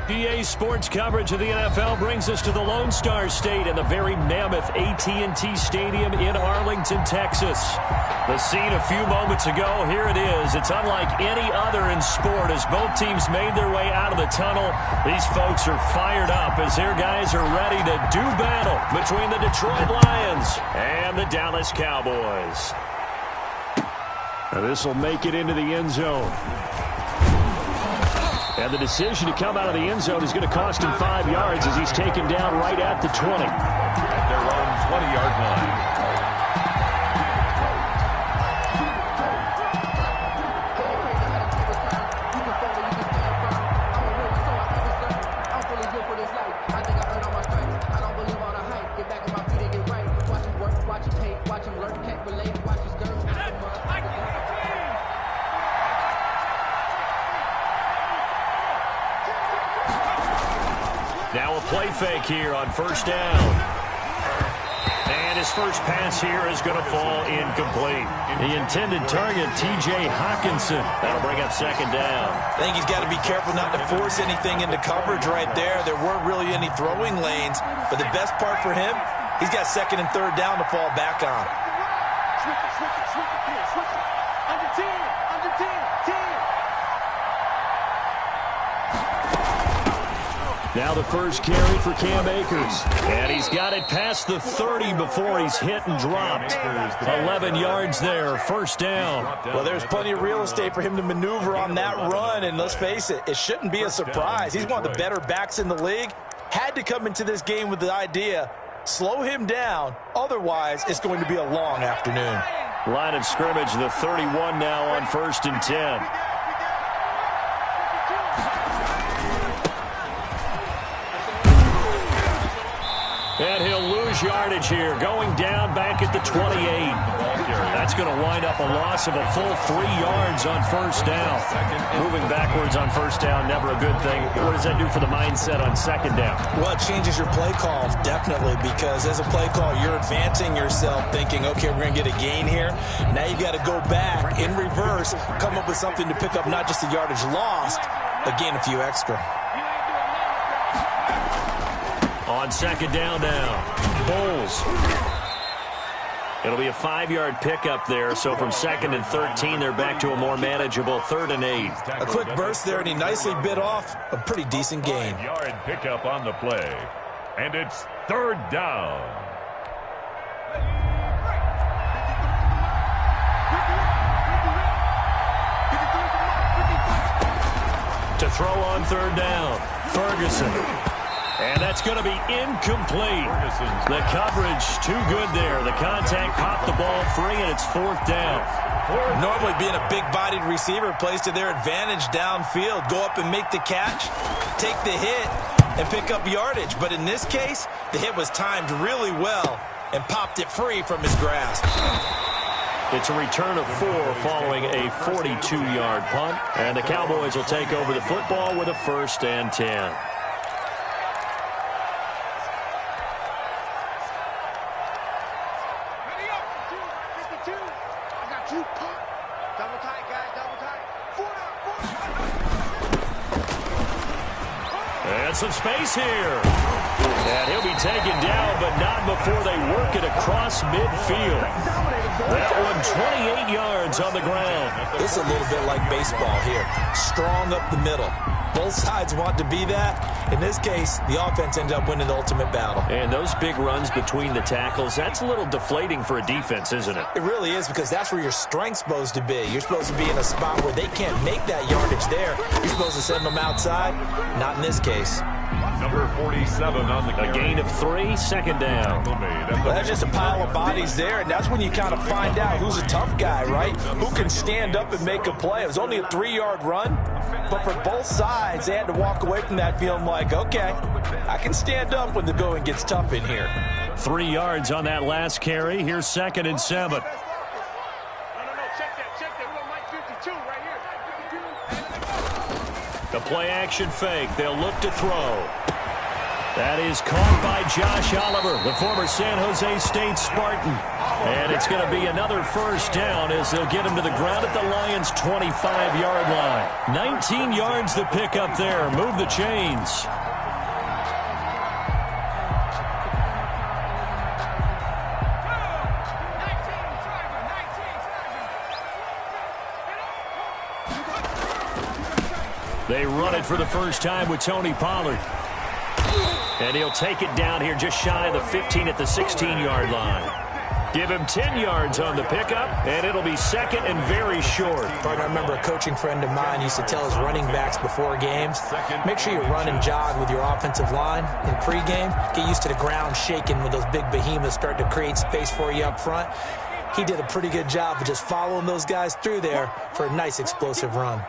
EA Sports coverage of the NFL brings us to the Lone Star State and the very mammoth AT&T Stadium in Arlington, Texas. The scene a few moments ago, here it is. It's unlike any other in sport as both teams made their way out of the tunnel. These folks are fired up as their guys are ready to do battle between the Detroit Lions and the Dallas Cowboys. This will make it into the end zone. And the decision to come out of the end zone is going to cost him 5 yards as he's taken down right at the 20. At their own 20-yard line. Now a play fake here on first down. And his first pass here is going to fall incomplete. The intended target, T.J. Hawkinson. That'll bring up second down. I think he's got to be careful not to force anything into coverage right there. There weren't really any throwing lanes. But the best part for him, he's got second and third down to fall back on. Under 10, 10. Now the first carry for Cam Akers. And he's got it past the 30 before he's hit and dropped. 11 yards there, first down. Well, there's plenty of real estate for him to maneuver on that run. And let's face it, it shouldn't be a surprise. He's one of the better backs in the league. Had to come into this game with the idea, slow him down. Otherwise, it's going to be a long afternoon. Line of scrimmage, the 31 now on first and 10. And he'll lose yardage here, going down back at the 28. That's going to wind up a loss of a full 3 yards on first down. Moving backwards on first down, never a good thing. What does that do for the mindset on second down? Well, it changes your play calls, definitely, because as a play call, you're advancing yourself thinking, okay, we're going to get a gain here. Now you got to go back in reverse, come up with something to pick up not just the yardage lost, but gain a few extra. On second down now, Bowles. It'll be a 5-yard pickup there, so from second and 13, they're back to a more manageable 3rd and 8. A quick burst there, and he nicely bit off a pretty decent gain. 5-yard pickup on the play, and it's 3rd down. To throw on 3rd down, Ferguson. And that's going to be incomplete. The coverage too good there. The contact popped the ball free, and it's 4th down. Normally being a big-bodied receiver plays to their advantage downfield. Go up and make the catch, take the hit, and pick up yardage. But in this case, the hit was timed really well and popped it free from his grasp. It's a return of 4 following a 42-yard punt. And the Cowboys will take over the football with a 1st and 10. And some space here. And he'll be taken down, but not before they work it across midfield. That one 28 yards on the ground. This is a little bit like baseball here. Strong up the middle. Both sides want to be that. In this case, the offense ended up winning the ultimate battle. And those big runs between the tackles, that's a little deflating for a defense, isn't it? It really is, because that's where your strength's supposed to be. You're supposed to be in a spot where they can't make that yardage there. You're supposed to send them outside. Not in this case. Number 47 on the carry. A gain of 3, second down. Well, that's just a pile of bodies there, and that's when you kind of find out who's a tough guy, right? Who can stand up and make a play. It was only a 3-yard run, but for both sides, they had to walk away from that feeling like, okay, I can stand up when the going gets tough in here. 3 yards on that last carry. Here's 2nd and 7. Check that. We're on Mike 52 right here. The play action fake. They'll look to throw. That is caught by Josh Oliver, the former San Jose State Spartan. And it's going to be another first down as they'll get him to the ground at the Lions' 25-yard line. 19 yards to pick up there. Move the chains. They run it for the first time with Tony Pollard. And he'll take it down here just shy of the 15 at the 16-yard line. Give him 10 yards on the pickup, and it'll be second and very short. I remember a coaching friend of mine used to tell his running backs before games, make sure you run and jog with your offensive line in pregame. Get used to the ground shaking when those big behemoths start to create space for you up front. He did a pretty good job of just following those guys through there for a nice explosive run.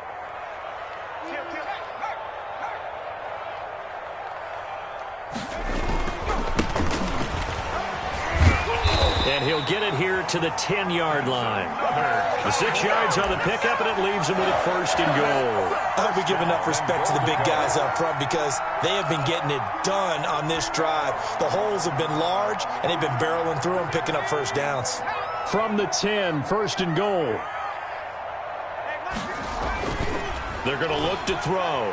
And he'll get it here to the 10-yard line. The 6 yards on the pickup, and it leaves him with a first and goal. I hope we give enough respect to the big guys up front because they have been getting it done on this drive. The holes have been large, and they've been barreling through them, picking up first downs. From the 10, first and goal. They're going to look to throw.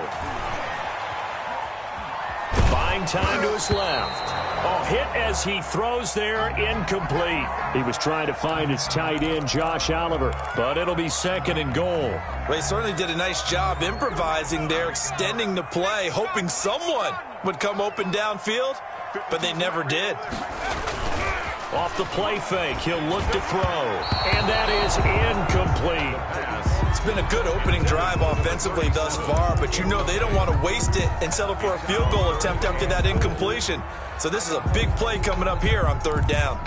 Buying time to his left. Oh, hit as he throws there, incomplete. He was trying to find his tight end, Josh Oliver, but it'll be second and goal. Well, he certainly did a nice job improvising there, extending the play, hoping someone would come open downfield, but they never did. Off the play fake, he'll look to throw, and that is incomplete. It's been a good opening drive offensively thus far, but you know they don't want to waste it and settle for a field goal attempt after that incompletion. So this is a big play coming up here on third down.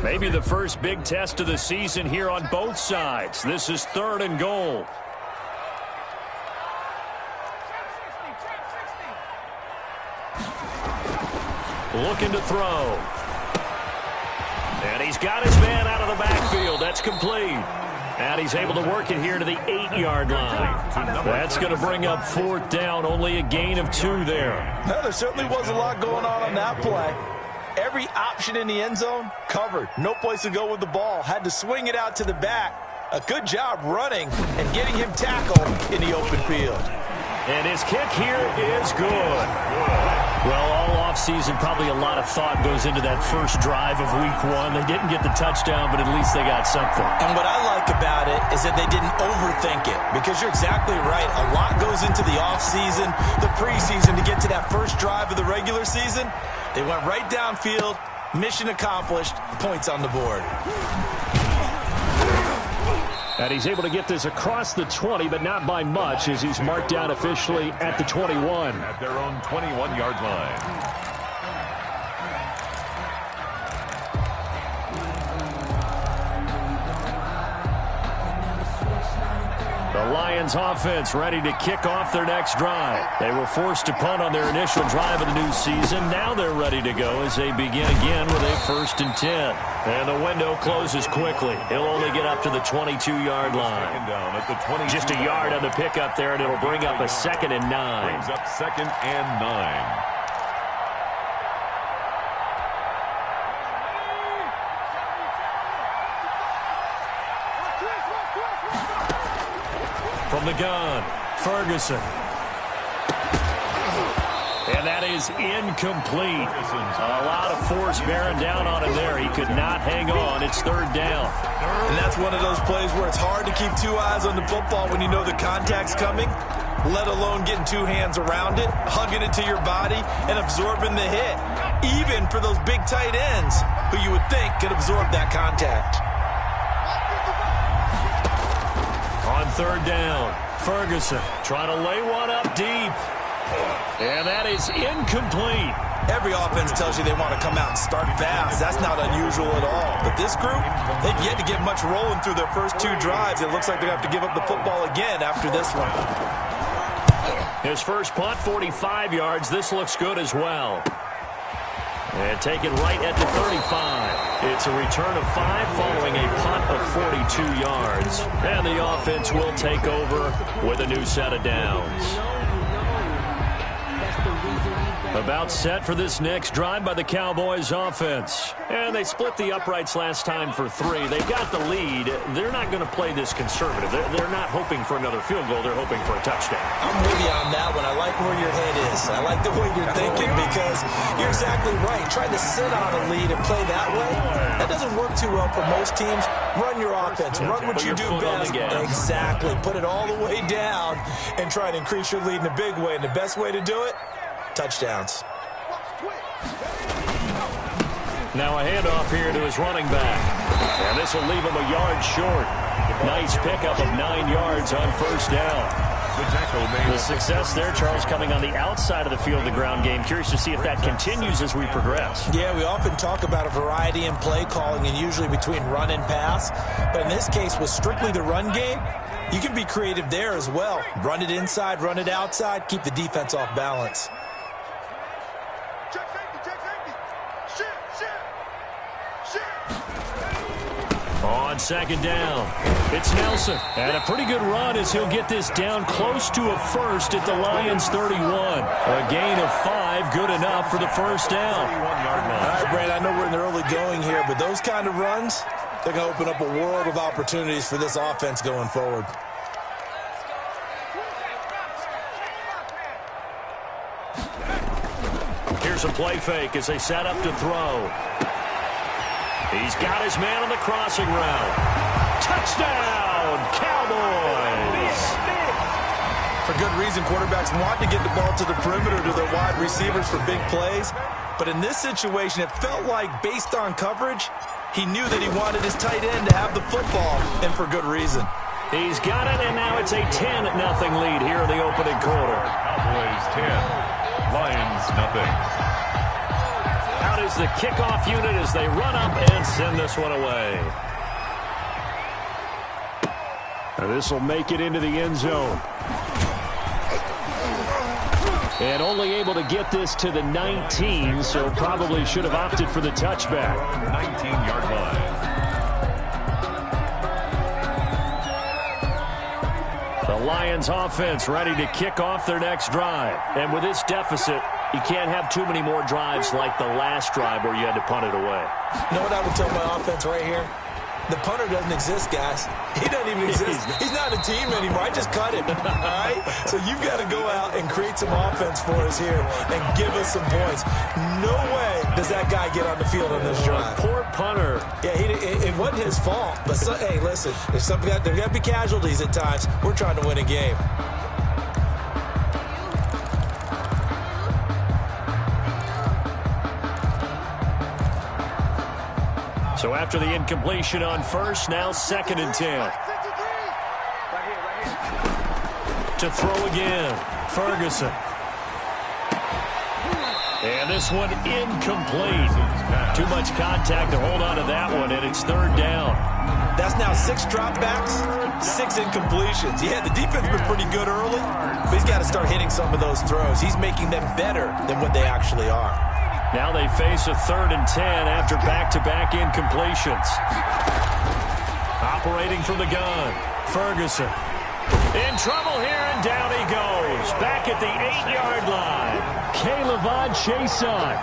Maybe the first big test of the season here on both sides. This is third and goal. Looking to throw. And he's got his man out of the backfield. That's complete. And he's able to work it here to the 8-yard line. That's going to bring up fourth down. Only a gain of 2 there. Well, there certainly was a lot going on that play. Every option in the end zone covered. No place to go with the ball. Had to swing it out to the back. A good job running and getting him tackled in the open field. And his kick here is good. Well, all offseason, probably a lot of thought goes into that first drive of week 1. They didn't get the touchdown, but at least they got something. And what I like about it is that they didn't overthink it, because you're exactly right. A lot goes into the offseason, the preseason to get to that first drive of the regular season. They went right downfield, mission accomplished, points on the board. And he's able to get this across the 20, but not by much, as he's marked down officially at the 21. At their own 21-yard line. The Lions offense ready to kick off their next drive. They were forced to punt on their initial drive of the new season. Now they're ready to go as they begin again with a 1st and 10. And the window closes quickly. He'll only get up to the 22-yard line. Down at the 22 Just a yard on the pickup there, and it'll bring up a 2nd and 9. Brings up 2nd and 9. From the gun, Ferguson. And that is incomplete. A lot of force bearing down on him there. He could not hang on. It's third down. And that's one of those plays where it's hard to keep 2 eyes on the football when you know the contact's coming, let alone getting 2 hands around it, hugging it to your body, and absorbing the hit, even for those big tight ends who you would think could absorb that contact. On third down, Ferguson trying to lay one up deep. And that is incomplete. Every offense tells you they want to come out and start fast. That's not unusual at all. But this group, they've yet to get much rolling through their first 2 drives. It looks like they have to give up the football again after this one. His first punt, 45 yards. This looks good as well. And taken right at the 35. It's a return of 5 following a punt of 42 yards. And the offense will take over with a new set of downs. About set for this next drive by the Cowboys offense. And they split the uprights last time for 3. They got the lead. They're not going to play this conservative. They're not hoping for another field goal. They're hoping for a touchdown. I'm with you on that one. I like where your head is. I like the way you're thinking because you're exactly right. Trying to sit on a lead and play that way, that doesn't work too well for most teams. Run your offense. Run what you do best. Exactly. Put it all the way down and try to increase your lead in a big way. And the best way to do it, touchdowns. Now a handoff here to his running back. And this will leave him a yard short. Nice pickup of 9 yards on first down. The success there, Charles, coming on the outside of the field, the ground game. Curious to see if that continues as we progress. Yeah, we often talk about a variety in play calling and usually between run and pass. But in this case, with strictly the run game, you can be creative there as well. Run it inside, run it outside, keep the defense off balance. On second down, it's Nelson. And a pretty good run as he'll get this down close to a first at the Lions 31. A gain of 5, good enough for the first down. All right, Brand, I know we're in the early going here, but those kind of runs, they're going to open up a world of opportunities for this offense going forward. Here's a play fake as they set up to throw. He's got his man on the crossing route. Touchdown, Cowboys! For good reason, quarterbacks want to get the ball to the perimeter to their wide receivers for big plays. But in this situation, it felt like, based on coverage, he knew that he wanted his tight end to have the football, and for good reason. He's got it, and now it's a 10-0 lead here in the opening quarter. Cowboys 10, Lions nothing. Out is the kickoff unit as they run up and send this one away. This will make it into the end zone. And only able to get this to the 19, so probably should have opted for the touchback. 19-yard line. The Lions offense ready to kick off their next drive. And with this deficit, you can't have too many more drives like the last drive where you had to punt it away. You know what I would tell my offense right here? The punter doesn't exist, guys. He doesn't even exist. He's not a team anymore. I just cut him, all right? So you've got to go out and create some offense for us here and give us some points. No way does that guy get on the field on this drive. Poor punter. Yeah, it wasn't his fault. But, hey, listen, there's got to be casualties at times. We're trying to win a game. So after the incompletion on first, now 2nd and 10. To throw again, Ferguson. And this one incomplete. Too much contact to hold on to that one, and it's 3rd down. That's now 6 dropbacks, 6 incompletions. Yeah, the defense has been pretty good early, but he's got to start hitting some of those throws. He's making them better than what they actually are. Now they face a 3rd and 10 after back-to-back incompletions. Operating from the gun, Ferguson. In trouble here, and down he goes. Back at the 8-yard line. K'Lavon Chaisson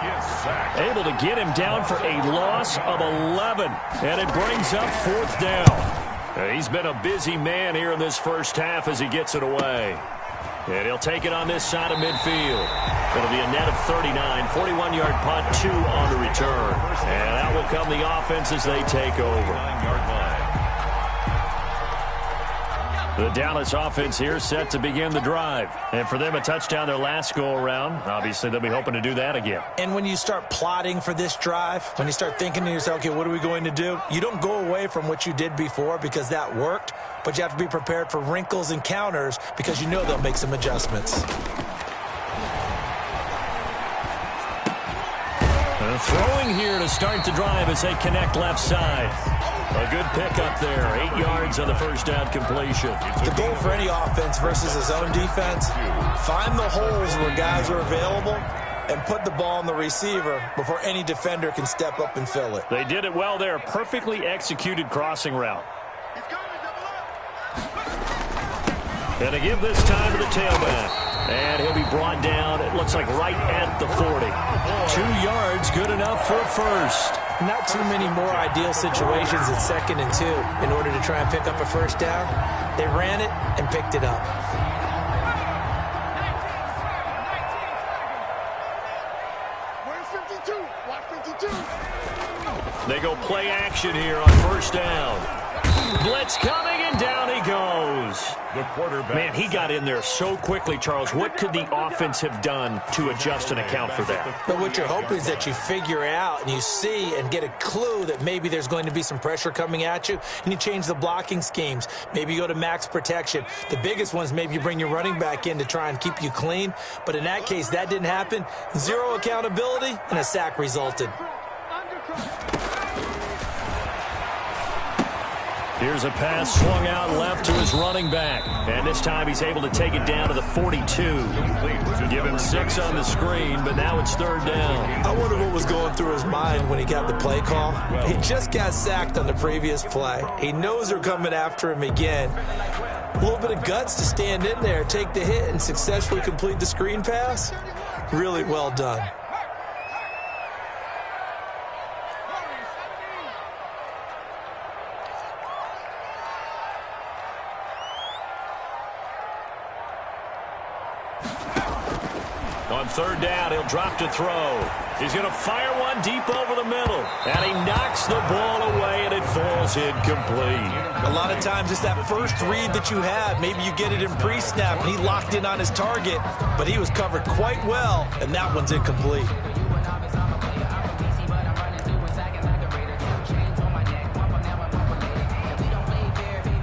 able to get him down for a loss of 11. And it brings up 4th down. He's been a busy man here in this first half as he gets it away. And he'll take it on this side of midfield. It'll be a net of 39, 41-yard punt, 2 on the return. And out will come the offense as they take over. 9-yard line. The Dallas offense here set to begin the drive. And for them, a touchdown their last go-around. Obviously, they'll be hoping to do that again. And when you start plotting for this drive, when you start thinking to yourself, okay, what are we going to do? You don't go away from what you did before because that worked, but you have to be prepared for wrinkles and counters because you know they'll make some adjustments. Throwing here to start the drive as they connect left side. A good pickup there. 8 yards on the first down completion. The goal for any offense versus his own defense, find the holes where guys are available and put the ball on the receiver before any defender can step up and fill it. They did it well there. Perfectly executed crossing route. And they give this time to the tailback. And he'll be brought down, it looks like right at the 40. 2 yards, good enough for a first. Not too many more ideal situations at 2nd and 2 in order to try and pick up a first down. They ran it and picked it up. Where's 52? Watch 52. They go play action here on first down. Blitz coming, and down he goes. The quarterback. Man, he got in there so quickly, Charles. What could the offense have done to adjust and account for that? But what you're hoping is that you figure out and you see and get a clue that maybe there's going to be some pressure coming at you, and you change the blocking schemes. Maybe you go to max protection. The biggest ones, maybe you bring your running back in to try and keep you clean. But in that case, that didn't happen. 0 accountability, and a sack resulted. Here's a pass swung out left to his running back. And this time he's able to take it down to the 42. Give him 6 on the screen, but now it's 3rd down. I wonder what was going through his mind when he got the play call. He just got sacked on the previous play. He knows they're coming after him again. A little bit of guts to stand in there, take the hit, and successfully complete the screen pass. Really well done. On 3rd down, he'll drop to throw. He's going to fire one deep over the middle. And he knocks the ball away, and it falls incomplete. A lot of times it's that first read that you have. Maybe you get it in pre-snap, and he locked in on his target, but he was covered quite well, and that one's incomplete.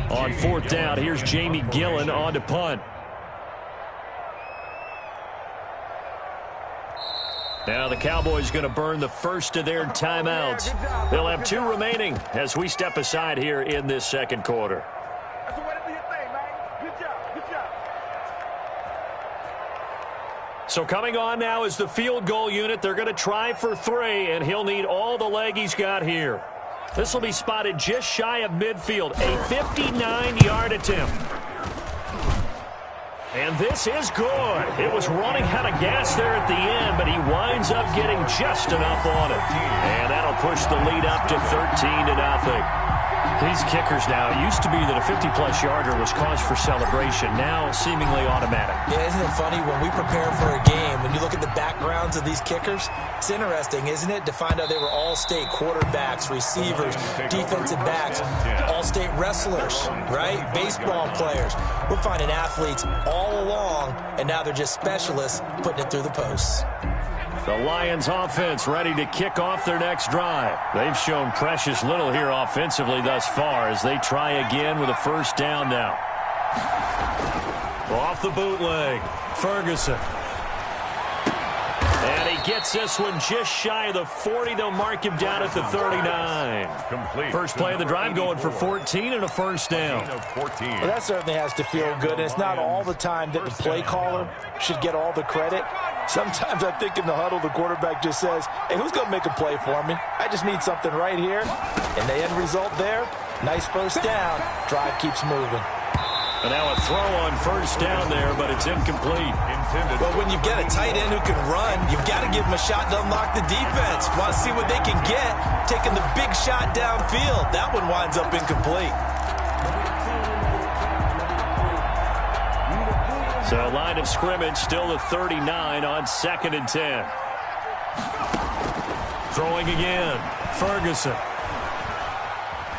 On 4th down, here's Jamie Gillen on to punt. Now the Cowboys going to burn the first of their timeouts. They'll have 2 remaining as we step aside here in this 2nd quarter. That's the way to do your thing, man. Good job. Good job. So coming on now is the field goal unit. They're going to try for 3, and he'll need all the leg he's got here. This will be spotted just shy of midfield. A 59-yard attempt. And this is good. It was running out of gas there at the end, but he winds up getting just enough on it. And that'll push the lead up to 13-0. These kickers now, it used to be that a 50-plus yarder was cause for celebration. Now seemingly automatic. Yeah, isn't it funny when we prepare for a game, when you look at the backgrounds of these kickers, it's interesting, isn't it, to find out they were all-state quarterbacks, receivers, defensive backs, all-state wrestlers, right? Baseball players. We're finding athletes all along, and now they're just specialists putting it through the posts. The Lions offense ready to kick off their next drive. They've shown precious little here offensively thus far as they try again with a 1st down now. Off the bootleg, Ferguson. And he gets this one just shy of the 40. They'll mark him down at the 39. First play of the drive going for 14 and a 1st down. Well, that certainly has to feel good. And it's not all the time that the play caller should get all the credit. Sometimes I think in the huddle, the quarterback just says, hey, who's going to make a play for me? I just need something right here. And the end result there, nice 1st down. Drive keeps moving. And now a throw on 1st down there, but it's incomplete. Well, when you get a tight end who can run, you've got to give him a shot to unlock the defense. Want to see what they can get, taking the big shot downfield. That one winds up incomplete. So line of scrimmage still the 39 on 2nd and 10. Throwing again. Ferguson.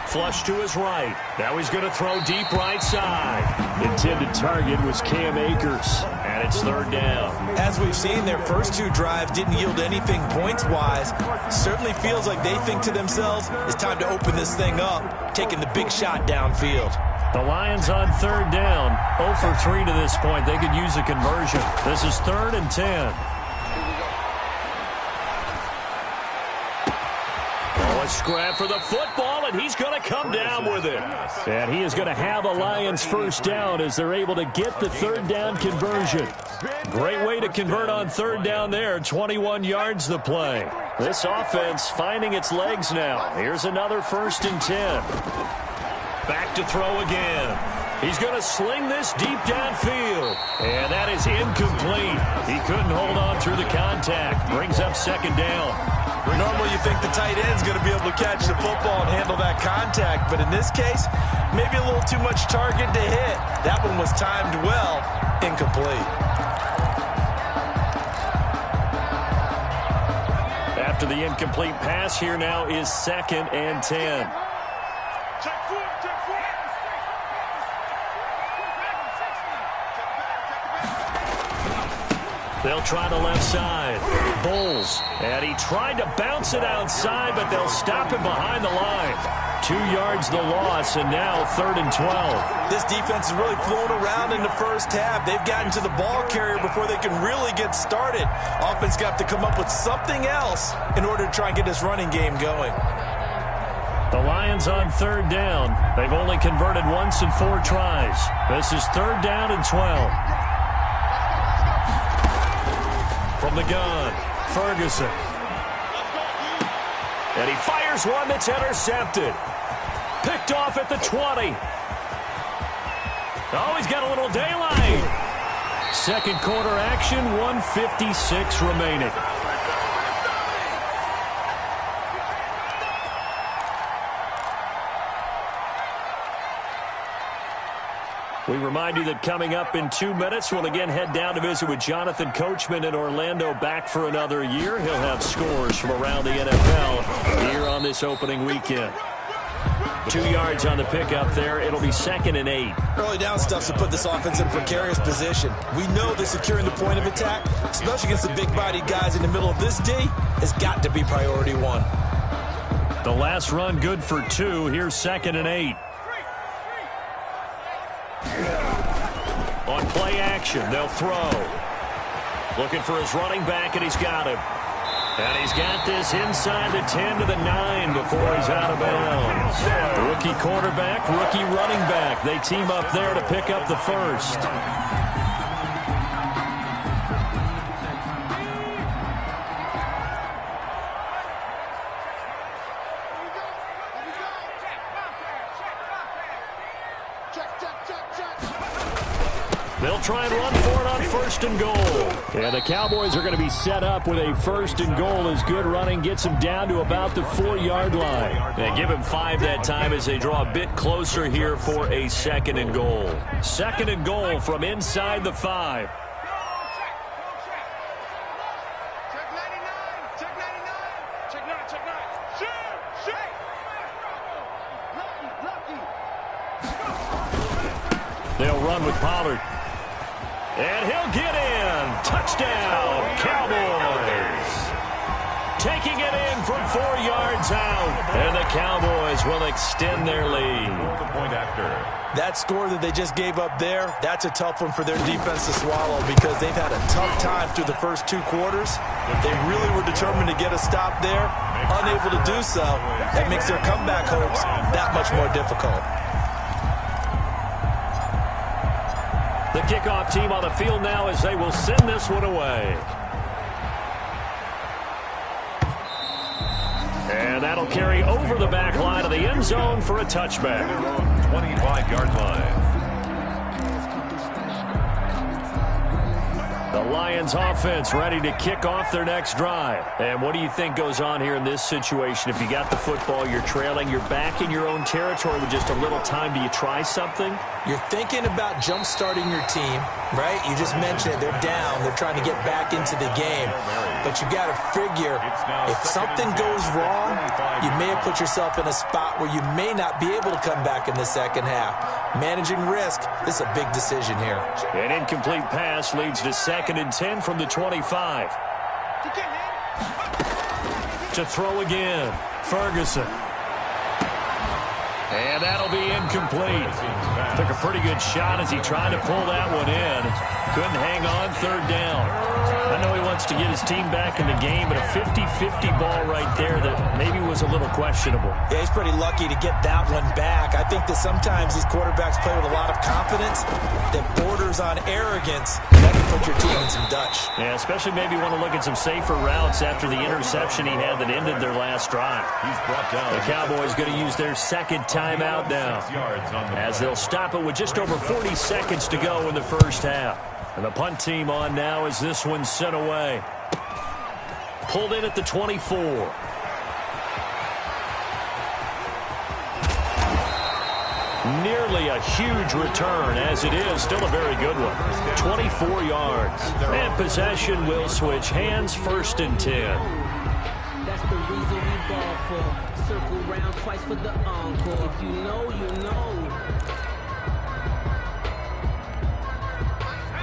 Flush to his right. Now he's going to throw deep right side. Intended target was Cam Akers. And it's 3rd down. As we've seen, their first 2 drives didn't yield anything points-wise. Certainly feels like they think to themselves, it's time to open this thing up, taking the big shot downfield. The Lions on 3rd down. 0 for 3 to this point. They could use a conversion. This is 3rd and 10. Oh, a scrap for the football, and he's going to come down with it. And he is going to have a Lions 1st down as they're able to get the 3rd down conversion. Great way to convert on 3rd down there. 21 yards the play. This offense finding its legs now. Here's another 1st and 10. Back to throw again. He's going to sling this deep downfield. And that is incomplete. He couldn't hold on through the contact. Brings up second down. Normally you think the tight end's going to be able to catch the football and handle that contact. But in this case, maybe a little too much target to hit. That one was timed well. Incomplete. After the incomplete pass, here now is 2nd and 10. They'll try the left side. Bulls. And he tried to bounce it outside, but they'll stop him behind the line. 2 yards the loss, and now 3rd and 12. This defense is really flown around in the first half. They've gotten to the ball carrier before they can really get started. Offense got to come up with something else in order to try and get this running game going. The Lions on 3rd down. They've only converted once in 4 tries. This is 3rd down and 12. From the gun, Ferguson. And he fires one that's intercepted. Picked off at the 20. Oh, he's got a little daylight. Second quarter action, 1:56 remaining. We remind you that coming up in 2 minutes, we'll again head down to visit with Jonathan Coachman in Orlando, back for another year. He'll have scores from around the NFL here on this opening weekend. 2 yards on the pickup there. It'll be 2nd and 8. Early down stuff to put this offense in a precarious position. We know that securing the point of attack, especially against the big-bodied guys in the middle of this D, has got to be priority 1. The last run good for 2. Here's 2nd and 8. On play action, they'll throw. Looking for his running back, and he's got him. And he's got this inside the 10 to the 9 before he's out of bounds. Rookie quarterback, rookie running back. They team up there to pick up the first. They'll try and run for it on 1st and goal. And the Cowboys are going to be set up with a 1st and goal as good running gets them down to about the 4-yard line. And give him 5 that time as they draw a bit closer here for a 2nd and goal. 2nd and goal from inside the 5. They'll run with Pollard. And he'll get in. Touchdown, Cowboys. Taking it in from 4 yards out. And the Cowboys will extend their lead. That score that they just gave up there, that's a tough one for their defense to swallow because they've had a tough time through the first 2 quarters. They really were determined to get a stop there. Unable to do so, that makes their comeback hopes that much more difficult. The kickoff team on the field now as they will send this one away. And that'll carry over the back line of the end zone for a touchback. 25-yard line. The Lions offense ready to kick off their next drive. And what do you think goes on here in this situation? If you got the football, you're trailing, you're back in your own territory with just a little time. Do you try something? You're thinking about jump-starting your team, right? You just mentioned it. They're down. They're trying to get back into the game. But you got to figure if something goes wrong, you may have put yourself in a spot where you may not be able to come back in the second half. Managing risk, this is a big decision here. An incomplete pass leads to 2nd and 10 from the 25. To throw again, Ferguson. And that'll be incomplete. Took a pretty good shot as he tried to pull that one in. Couldn't hang on, 3rd down. I know he wants to get his team back in the game, but a 50-50 ball right there that maybe was a little questionable. Yeah, he's pretty lucky to get that one back. I think that sometimes these quarterbacks play with a lot of confidence that borders on arrogance. That can put your team in some Dutch. Yeah, especially maybe want to look at some safer routes after the interception he had that ended their last drive. He's brought down. The Cowboys going to use their second timeout now, as they'll stop it with just over 40 seconds to go in the first half. And the punt team on now as this one's sent away. Pulled in at the 24. Nearly a huge return, as it is still a very good one. 24 yards. And possession will switch hands, 1st and 10. That's the reason we ball for. Circle round twice for the encore. If you know, you know.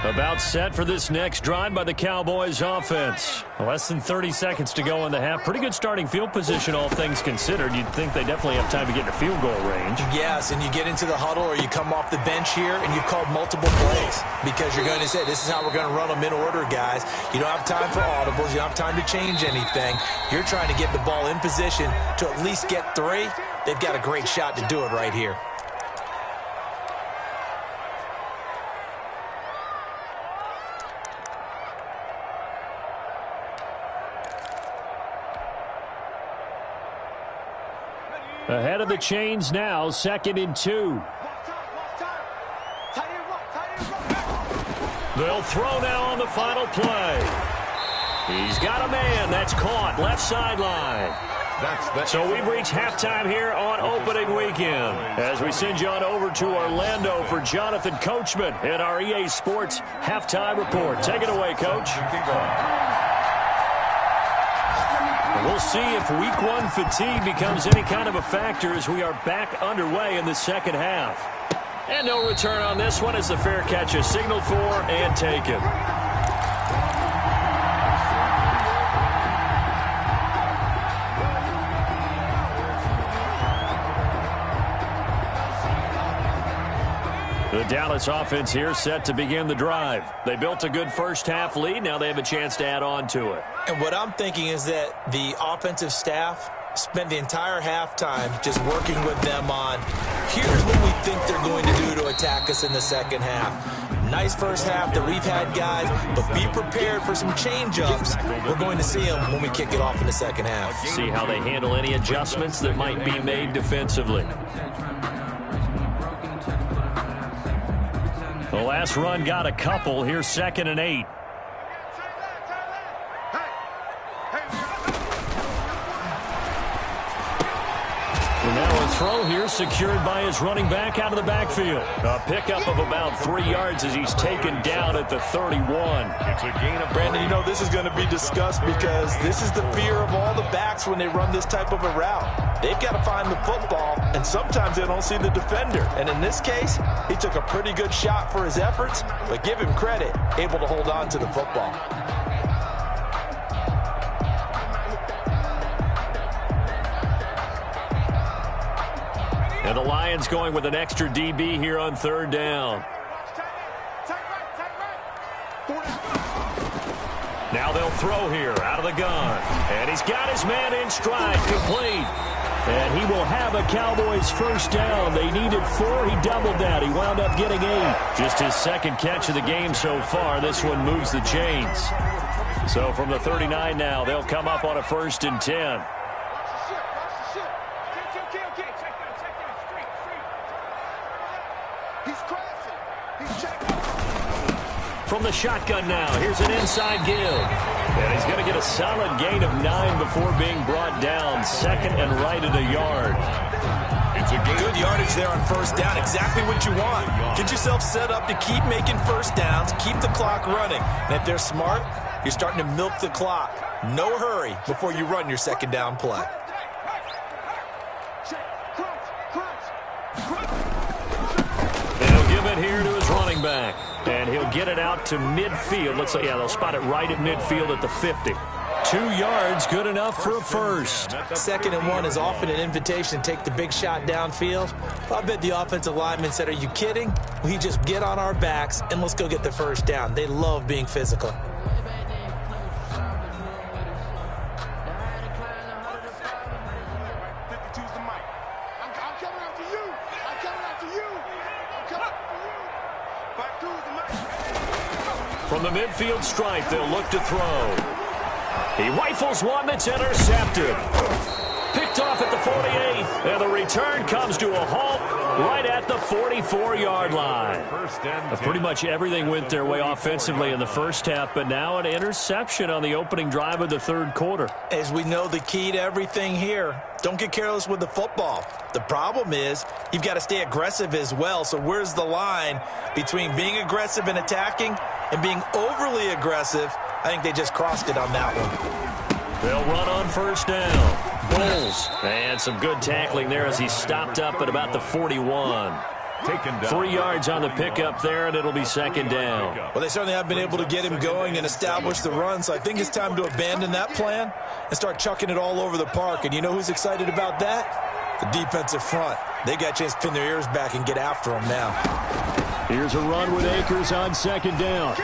About set for this next drive by the Cowboys offense. Less than 30 seconds to go in the half. Pretty good starting field position, all things considered. You'd think they definitely have time to get to field goal range. Yes, and you get into the huddle or you come off the bench here and you've called multiple plays because you're going to say, this is how we're going to run them in order, guys. You don't have time for audibles. You don't have time to change anything. You're trying to get the ball in position to at least get 3. They've got a great shot to do it right here. Ahead of the chains now, 2nd and 2. They'll throw now on the final play. He's got a man that's caught left sideline. So we've reached halftime here on opening weekend as we send you on over to Orlando for Jonathan Coachman in our EA Sports halftime report. Take it away, Coach. We'll see if week 1 fatigue becomes any kind of a factor as we are back underway in the second half. And no return on this one as the fair catch is signaled for and taken. The Dallas offense here set to begin the drive. They built a good first half lead. Now they have a chance to add on to it. And what I'm thinking is that the offensive staff spent the entire halftime just working with them on, here's what we think they're going to do to attack us in the second half. Nice first half that we've had, guys, but be prepared for some change-ups. We're going to see them when we kick it off in the second half. See how they handle any adjustments that might be made defensively. The last run got a couple. Here's 2nd and 8. And now a throw here secured by his running back out of the backfield. A pickup of about 3 yards as he's taken down at the 31. It's a gain of Brandon, you know this is going to be discussed because this is the fear of all the backs when they run this type of a route. They've got to find the football, and sometimes they don't see the defender. And in this case, he took a pretty good shot for his efforts, but give him credit, able to hold on to the football. And the Lions going with an extra DB here on 3rd down. Now they'll throw here out of the gun. And he's got his man in stride, complete. And he will have a Cowboys first down. They needed 4. He doubled that. He wound up getting 8. Just his second catch of the game so far. This one moves the chains. So from the 39 now, they'll come up on a 1st and 10. From the shotgun now, here's an inside give. And he's going to get a solid gain of 9 before being brought down. 2nd and right at a yard. It's a gain. Good yardage there on 1st down. Exactly what you want. Get yourself set up to keep making first downs, keep the clock running. And if they're smart, you're starting to milk the clock. No hurry before you run your 2nd down play. They'll give it here to his running back. And he'll get it out to midfield. Let's say, yeah, they'll spot it right at midfield at the 50. 2 yards, good enough for a first. 2nd and 1 is often an invitation to take the big shot downfield. I bet the offensive lineman said, are you kidding? We just get on our backs and let's go get the first down. They love being physical. From the midfield stripe, they'll look to throw. He rifles one that's intercepted. Picked off at the 48, and the return comes to a halt right at the 44-yard line. Pretty much everything went their way offensively in the first half, but now an interception on the opening drive of the third quarter. As we know, the key to everything here, don't get careless with the football. The problem is you've got to stay aggressive as well. So where's the line between being aggressive and attacking and being overly aggressive? I think they just crossed it on that one. They'll run on first down. Bulls. And some good tackling there as he stopped up at about the 41. 3 yards on the pickup there, and it'll be second down. Well, they certainly have been able to get him going and establish the run, so I think it's time to abandon that plan and start chucking it all over the park. And you know who's excited about that? The defensive front. They got a chance to pin their ears back and get after him now. Here's a run with Akers on second down.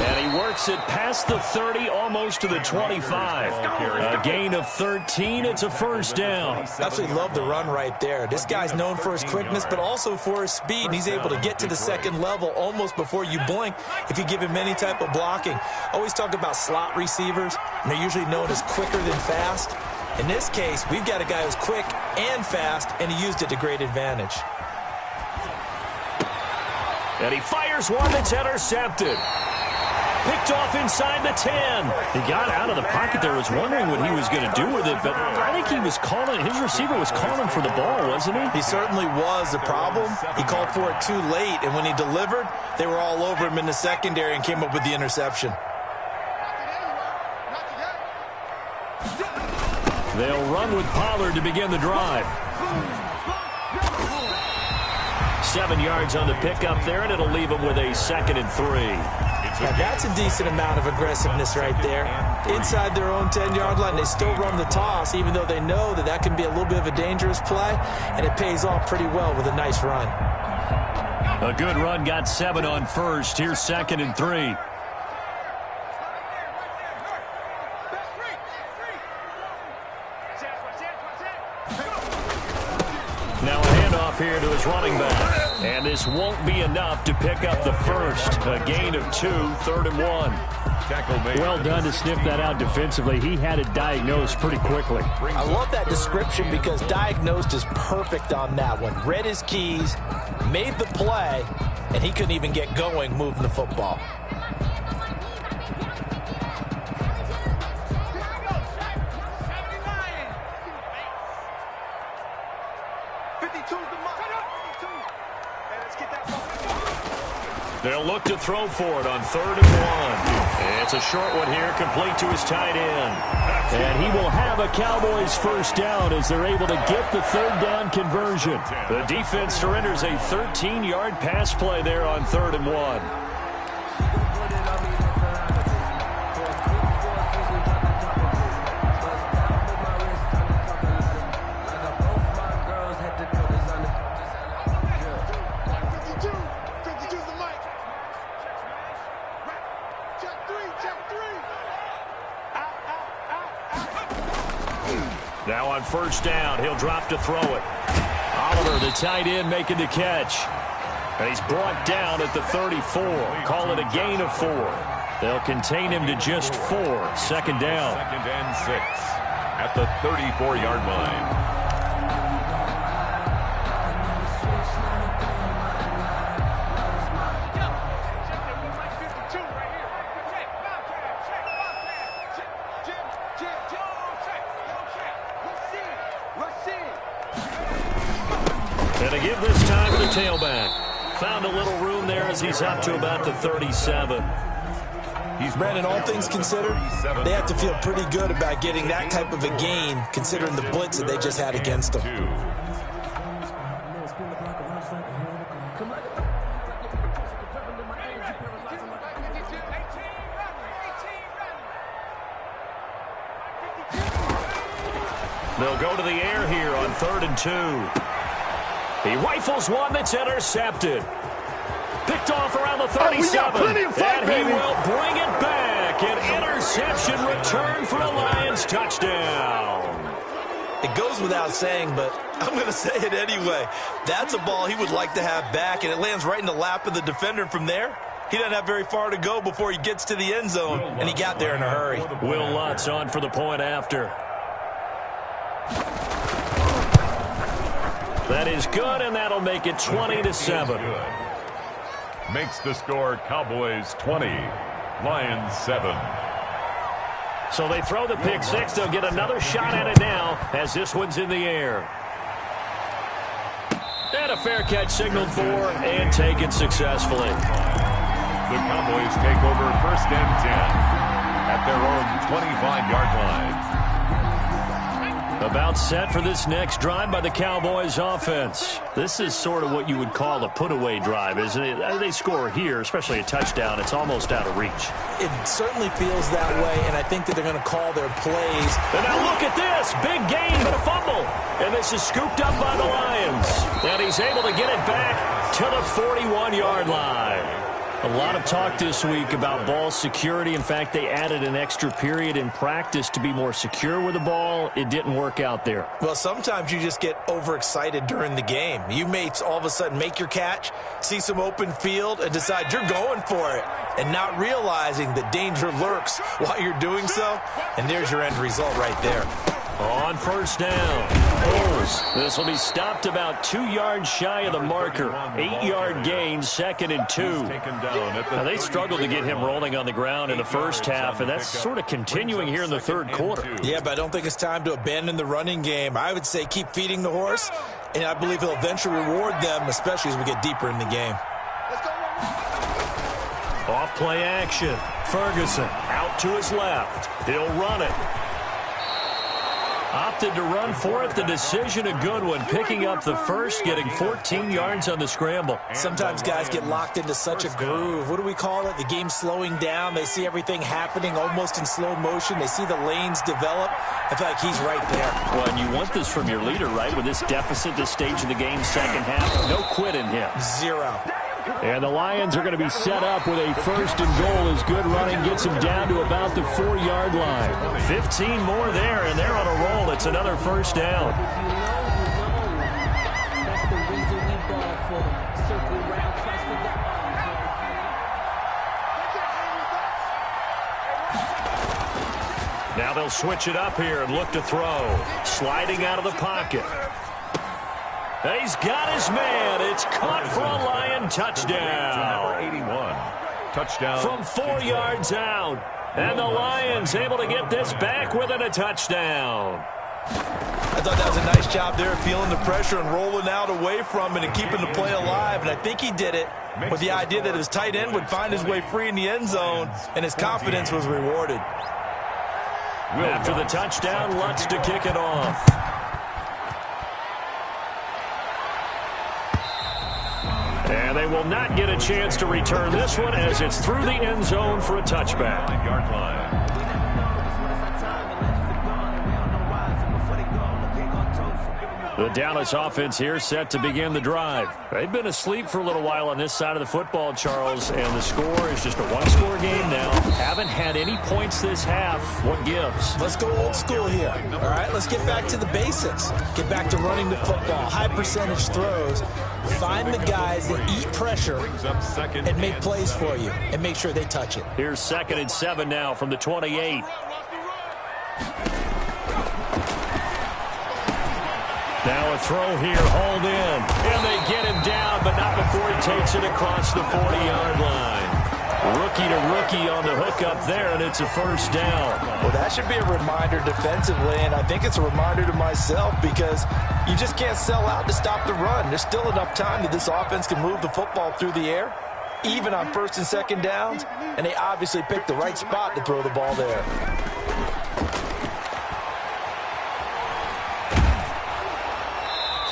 And he works it past the 30, almost to the 25. A gain of 13. It's a first down. Absolutely love the run right there. This guy's known for his quickness, but also for his speed. And he's able to get to the second level almost before you blink if you give him any type of blocking. Always talk about slot receivers, and they're usually known as quicker than fast. In this case, we've got a guy who's quick and fast, and he used it to great advantage. And he fires one that's intercepted. Picked off inside the 10. He got out of the pocket there. Was wondering what he was going to do with it, but I think he was calling. His receiver was calling for the ball, wasn't he? He certainly was. The problem, he called for it too late, and when he delivered, they were all over him in the secondary and came up with the interception. They'll run with Pollard to begin the drive. 7 yards on the pickup there, and it'll leave him with a 2nd and 3. Now, that's a decent amount of aggressiveness right there. Inside their own 10-yard line, they still run the toss, even though they know that that can be a little bit of a dangerous play, and it pays off pretty well with a nice run. A good run, got 7 on first. Here's 2nd and 3. Now a handoff here to his running back. And this won't be enough to pick up the first. A gain of 2, 3rd and 1. Well done to sniff that out defensively. He had it diagnosed pretty quickly. I love that description because diagnosed is perfect on that one. Read his keys, made the play, and he couldn't even get going moving the football. They'll look to throw for it on 3rd and 1. It's a short one here, complete to his tight end. And he will have a Cowboys first down as they're able to get the 3rd down conversion. The defense surrenders a 13-yard pass play there on 3rd and 1. Now on first down, he'll drop to throw it. Oliver, the tight end, making the catch. And he's brought down at the 34. Call it a gain of 4. They'll contain him to just 4. 2nd down. 2nd and 6 at the 34-yard line. And to give this time to the tailback. Found a little room there as he's up to about the 37. Brandon, all things considered, they have to feel pretty good about getting that type of a gain, considering the blitz that they just had against them. They'll go to the air here on 3rd and 2. He rifles one that's intercepted. Picked off around the 37. And he will bring it back. An interception return for a Lions touchdown. It goes without saying, but I'm going to say it anyway. That's a ball he would like to have back, and it lands right in the lap of the defender. From there, he doesn't have very far to go before he gets to the end zone, and he got there in a hurry. Will Lutz on for the point after. That is good, and that'll make it 20-7. Makes the score Cowboys 20, Lions 7. So they throw the pick six. They'll get another shot at it now as this one's in the air. And a fair catch signaled for and taken successfully. The Cowboys take over 1st and 10 at their own 25-yard line. About set for this next drive by the Cowboys offense. This is sort of what you would call a put-away drive, isn't it? They score here, especially a touchdown. It's almost out of reach. It certainly feels that way, and I think that they're going to call their plays. And now look at this. Big gain, but a fumble. And this is scooped up by the Lions. And he's able to get it back to the 41-yard line. A lot of talk this week about ball security. In fact, they added an extra period in practice to be more secure with the ball. It didn't work out there. Well, sometimes you just get overexcited during the game. You may all of a sudden make your catch, see some open field, and decide you're going for it, and not realizing that danger lurks while you're doing so. And there's your end result right there. On 1st down, Bulls. This will be stopped about 2 yards shy of the marker. 8-yard gain, 2nd and 2. Now, they struggled to get him rolling on the ground in the first half, and that's sort of continuing here in the third quarter. Yeah, but I don't think it's time to abandon the running game. I would say keep feeding the horse, and I believe he'll eventually reward them, especially as we get deeper in the game. Off play action. Ferguson out to his left. He'll run it. Opted to run for it. The decision a good one. Picking up the first, getting 14 yards on the scramble. Sometimes guys get locked into such a groove. What do we call it? The game's slowing down. They see everything happening almost in slow motion. They see the lanes develop. I feel like he's right there. Well, and you want this from your leader, right? With this deficit, this stage of the game, second half, no quit in him. 0. And the Lions are going to be set up with a 1st and goal as good running gets them down to about the 4-yard line. 15 more there, and they're on a roll. It's another 1st down. That's the reason we ball for. Circle round twice for the Now they'll switch it up here and look to throw. Sliding out of the pocket. He's got his man. It's caught for a Lion touchdown. Number 81. Touchdown. From 4 yards out. And the Lions able to get this back within a touchdown. I thought that was a nice job there, feeling the pressure and rolling out away from it and keeping the play alive. And I think he did it with the idea that his tight end would find his way free in the end zone, and his confidence was rewarded. After the touchdown, Lutz to kick it off. And they will not get a chance to return this one as it's through the end zone for a touchback. 9-yard line. The Dallas offense here set to begin the drive. They've been asleep for a little while on this side of the football, Charles, and the score is just a one-score game now. Haven't had any points this half. What gives? Let's go old school here. All right, let's get back to the basics. Get back to running the football, high percentage throws. Find the guys that eat pressure and make plays for you and make sure they touch it. Here's 2nd and 7 now from the 28. Now a throw here, hauled in. And they get him down, but not before he takes it across the 40-yard line. Rookie to rookie on the hook up there, and it's a 1st down. Well, that should be a reminder defensively, and I think it's a reminder to myself because you just can't sell out to stop the run. There's still enough time that this offense can move the football through the air, even on 1st and 2nd downs, and they obviously picked the right spot to throw the ball there.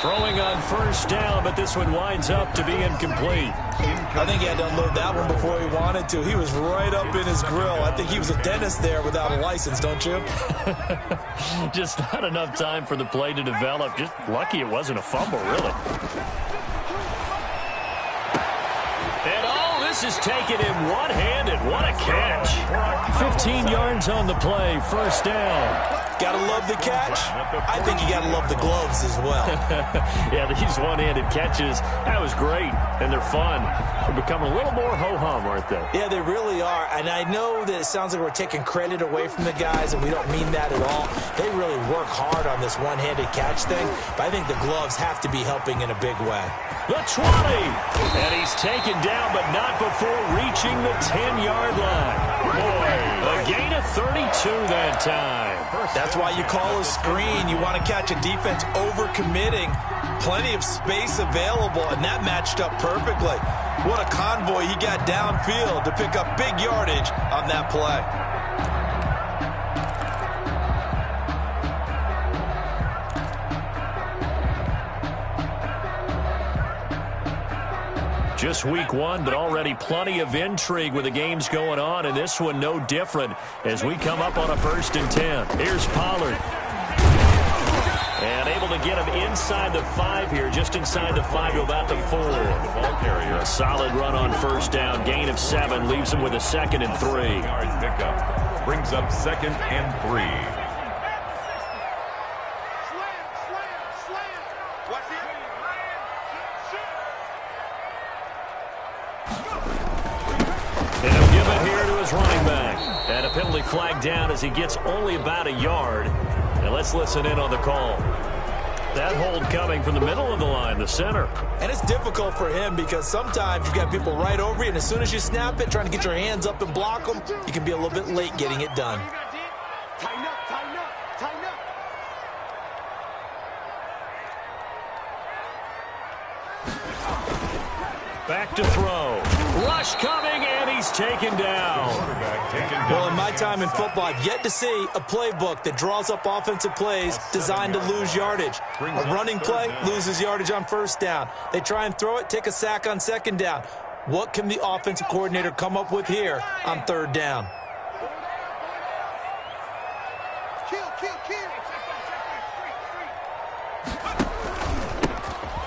Throwing on 1st down, but this one winds up to be incomplete. I think he had to unload that one before he wanted to. He was right up in his grill. I think he was a dentist there without a license, don't you? Just not enough time for the play to develop. Just lucky it wasn't a fumble, really. And oh, this is taken in one-handed. What a catch. 15 yards on the play, 1st down. Gotta love the catch. I think you gotta love the gloves as well. Yeah, these one-handed catches, that was great, and they're fun. They're becoming a little more ho-hum, aren't they? Yeah, they really are, and I know that it sounds like we're taking credit away from the guys, and we don't mean that at all. They really work hard on this one-handed catch thing, but I think the gloves have to be helping in a big way. The 20, and he's taken down, but not before reaching the 10-yard line. Boy, a gain of 32 that time. That's why you call a screen. You want to catch a defense over-committing. Plenty of space available, and that matched up perfectly. What a convoy he got downfield to pick up big yardage on that play. Just week one, but already plenty of intrigue with the games going on, and this one no different as we come up on a 1st and 10. Here's Pollard. And able to get him inside the 5 here, just inside the 5 to about the 4. Ball carrier. A solid run on 1st down, gain of 7, leaves him with a 2nd and 3. Yard pickup brings up 2nd and 3. And he'll give it here to his running back. And a penalty flag down as he gets only about a yard. And let's listen in on the call. That hold coming from the middle of the line, the center. And it's difficult for him because sometimes you've got people right over you, and as soon as you snap it, trying to get your hands up and block them, you can be a little bit late getting it done. Tighten up, tighten up, tighten up. Back to throw. Rush coming, and he's taken down. Well, in my time in football, I've yet to see a playbook that draws up offensive plays designed to lose yardage. A running play loses yardage on 1st down. They try and throw it, take a sack on 2nd down. What can the offensive coordinator come up with here on 3rd down?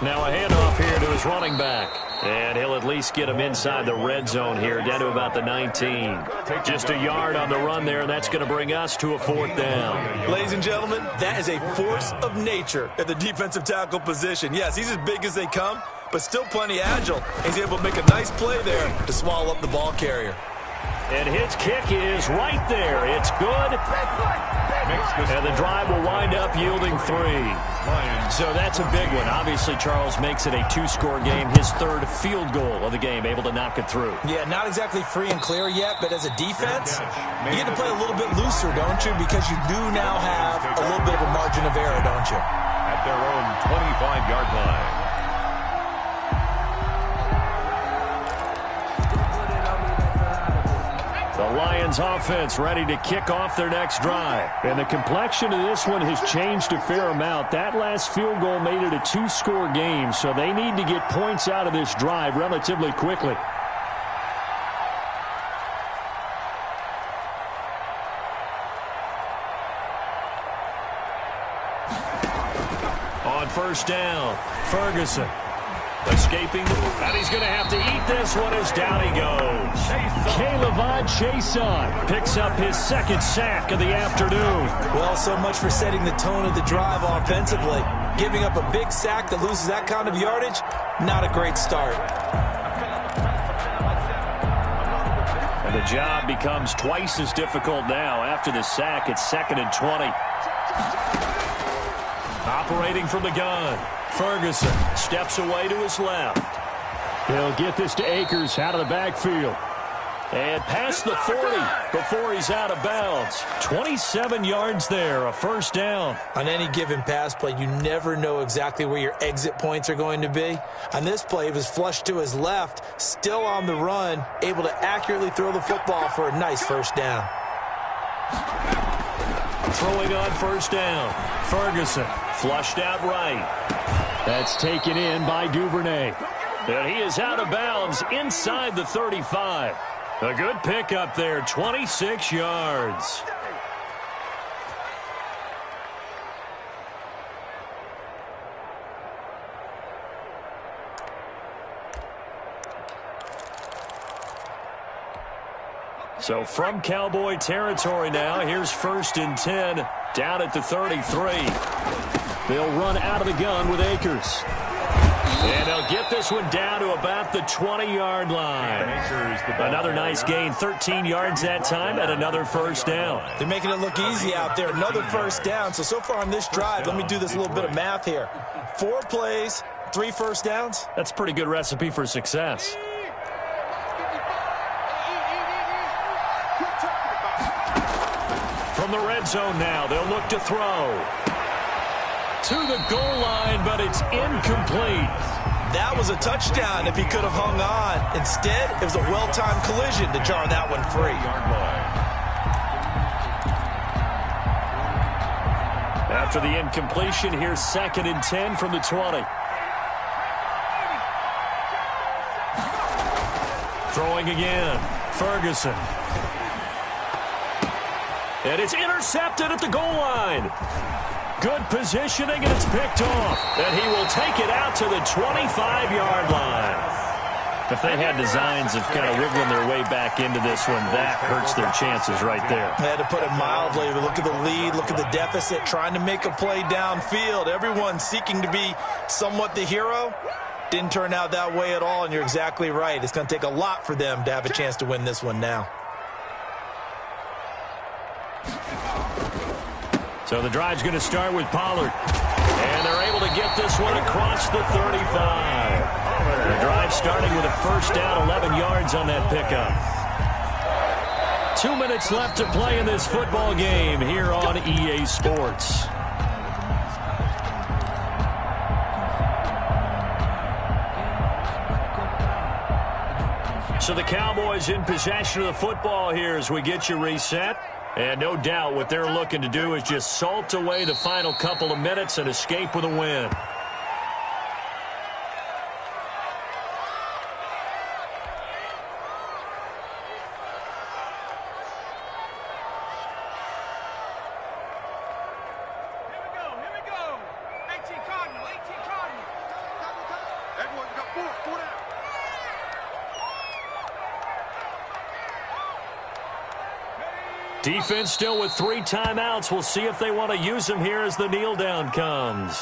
Now a handoff here to his running back. And he'll at least get him inside the red zone here, down to about the 19. Just a yard on the run there, and that's going to bring us to a 4th down. Ladies and gentlemen, that is a force of nature at the defensive tackle position. Yes, he's as big as they come, but still plenty agile. He's able to make a nice play there to swallow up the ball carrier. And his kick is right there. It's good. And the drive will wind up yielding 3. So that's a big one. Obviously, Charles makes it a 2-score game. His 3rd field goal of the game, able to knock it through. Yeah, not exactly free and clear yet, but as a defense, you get to play a little bit looser, don't you? Because you do now have a little bit of a margin of error, don't you? At their own 25-yard line. The Lions offense ready to kick off their next drive. And the complexion of this one has changed a fair amount. That last field goal made it a 2-score game, so they need to get points out of this drive relatively quickly. On 1st down, Ferguson. Escaping, and he's going to have to eat this one as down he goes. K'Lavon Chaisson picks up his 2nd sack of the afternoon. Well, so much for setting the tone of the drive offensively. Giving up a big sack that loses that kind of yardage, not a great start. And the job becomes twice as difficult now. After the sack, it's 2nd and 20. Operating from the gun. Ferguson steps away to his left. He'll get this to Akers out of the backfield. And past the 40 before he's out of bounds. 27 yards there, a 1st down. On any given pass play, you never know exactly where your exit points are going to be. On this play, he was flushed to his left, still on the run, able to accurately throw the football for a nice 1st down. Throwing on 1st down. Ferguson flushed out right. That's taken in by Duvernay. And he is out of bounds inside the 35. A good pickup there, 26 yards. So from Cowboy territory now, here's 1st and 10 Down at the 33. They'll run out of the gun with Akers. And they'll get this one down to about the 20-yard line. Another nice gain, 13 yards that time, and another first down. They're making it look easy out there. Another first down. So far on this drive, let me do this little bit of math here. 4 plays, 3 first downs. That's a pretty good recipe for success. From the red zone now, they'll look to throw. To the goal line, but it's incomplete. That was a touchdown if he could have hung on. Instead, it was a well-timed collision to jar that one free. After the incompletion, here's 2nd and 10 from the 20. Throwing again. Ferguson. And it's intercepted at the goal line. Good positioning, and it's picked off. And he will take it out to the 25-yard line. If they had designs of kind of wiggling their way back into this one, that hurts their chances right there. I had to put it mildly. Look at the lead, look at the deficit, trying to make a play downfield. Everyone seeking to be somewhat the hero. Didn't turn out that way at all, and you're exactly right. It's going to take a lot for them to have a chance to win this one now. So the drive's going to start with Pollard. And they're able to get this one across the 35. The drive starting with a first down, 11 yards on that pickup. 2 minutes left to play in this football game here on EA Sports. So the Cowboys in possession of the football here as we get you reset. And no doubt what they're looking to do is just salt away the final couple of minutes and escape with a win. Here we go. 18 Cardinal. Everyone got 4 down. Defense still with 3 timeouts. We'll see if they want to use them here as the kneel down comes.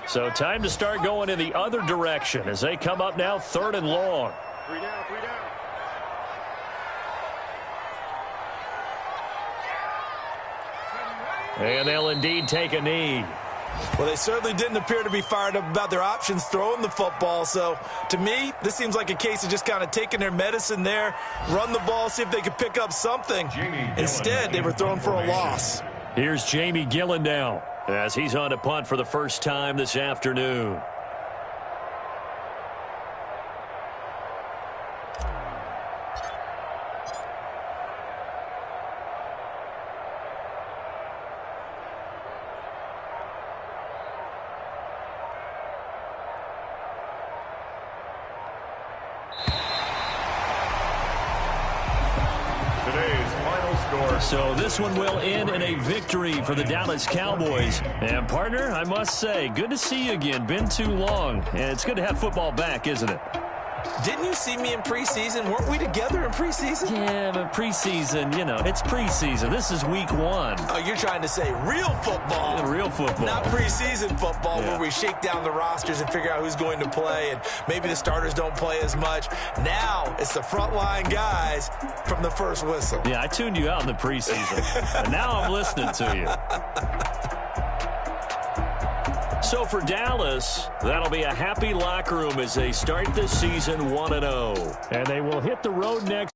So time to start going in the other direction as they come up now 3rd and long. 3 down. And they'll indeed take a knee. Well, they certainly didn't appear to be fired up about their options throwing the football. So, to me, this seems like a case of just kind of taking their medicine there, run the ball, see if they could pick up something. Instead, they were thrown for a loss. Here's Jamie Gillen now as he's on to punt for the first time this afternoon. So this one will end in a victory for the Dallas Cowboys. And, partner, I must say, good to see you again. Been too long. And it's good to have football back, isn't it? Didn't you see me in preseason? Weren't we together in preseason? Yeah, but preseason, you know, it's preseason. This is week 1. Oh, you're trying to say real football. Yeah, real football. Not preseason football where we shake down the rosters and figure out who's going to play, and maybe the starters don't play as much. Now it's the frontline guys from the first whistle. Yeah, I tuned you out in the preseason. And now I'm listening to you. So for Dallas, that'll be a happy locker room as they start this season 1-0. And they will hit the road next